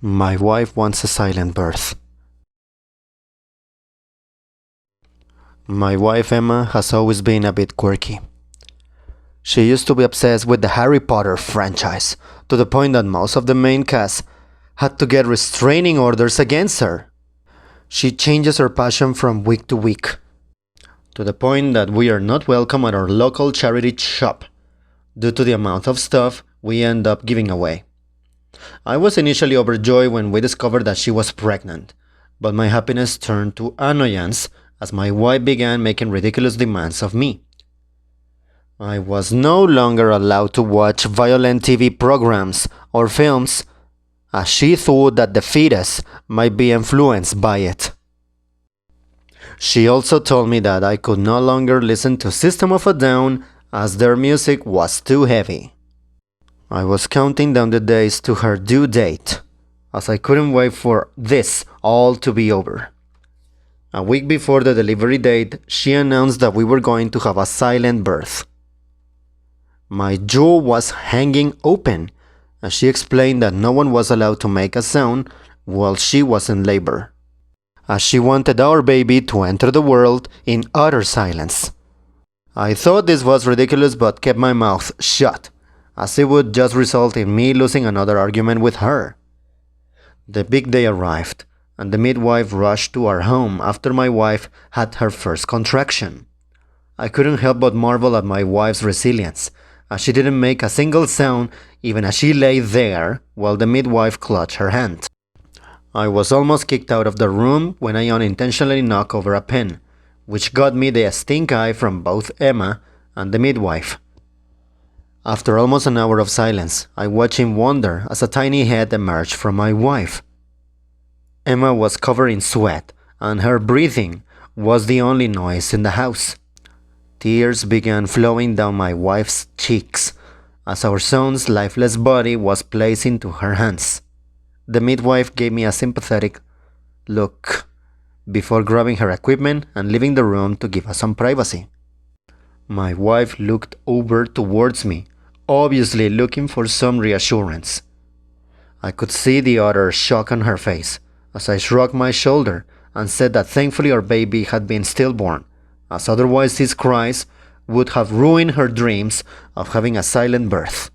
My wife wants a silent birth. My wife Emma has always been a bit quirky. She used to be obsessed with the Harry Potter franchise, to the point that most of the main cast had to get restraining orders against her. She changes her passion from week to week, to the point that we are not welcome at our local charity shop, due to the amount of stuff we end up giving away. I was initially overjoyed when we discovered that she was pregnant, but my happiness turned to annoyance as my wife began making ridiculous demands of me. I was no longer allowed to watch violent TV programs or films, as she thought that the fetus might be influenced by it. She also told me that I could no longer listen to System of a Down as their music was too heavy. I was counting down the days to her due date, as I couldn't wait for this all to be over. A week before the delivery date, she announced that we were going to have a silent birth. My jaw was hanging open as she explained that no one was allowed to make a sound while she was in labor, as she wanted our baby to enter the world in utter silence. I thought this was ridiculous but kept my mouth shut, as it would just result in me losing another argument with her. The big day arrived, and the midwife rushed to our home after my wife had her first contraction. I couldn't help but marvel at my wife's resilience, as she didn't make a single sound even as she lay there while the midwife clutched her hand. I was almost kicked out of the room when I unintentionally knocked over a pen, which got me the stink eye from both Emma and the midwife. After almost an hour of silence, I watched in wonder as a tiny head emerged from my wife. Emma was covered in sweat, and her breathing was the only noise in the house. Tears began flowing down my wife's cheeks as our son's lifeless body was placed into her hands. The midwife gave me a sympathetic look before grabbing her equipment and leaving the room to give us some privacy. My wife looked over towards me, obviously looking for some reassurance. I could see the utter shock on her face as I shrugged my shoulder and said that thankfully our baby had been stillborn, as otherwise his cries would have ruined her dreams of having a silent birth.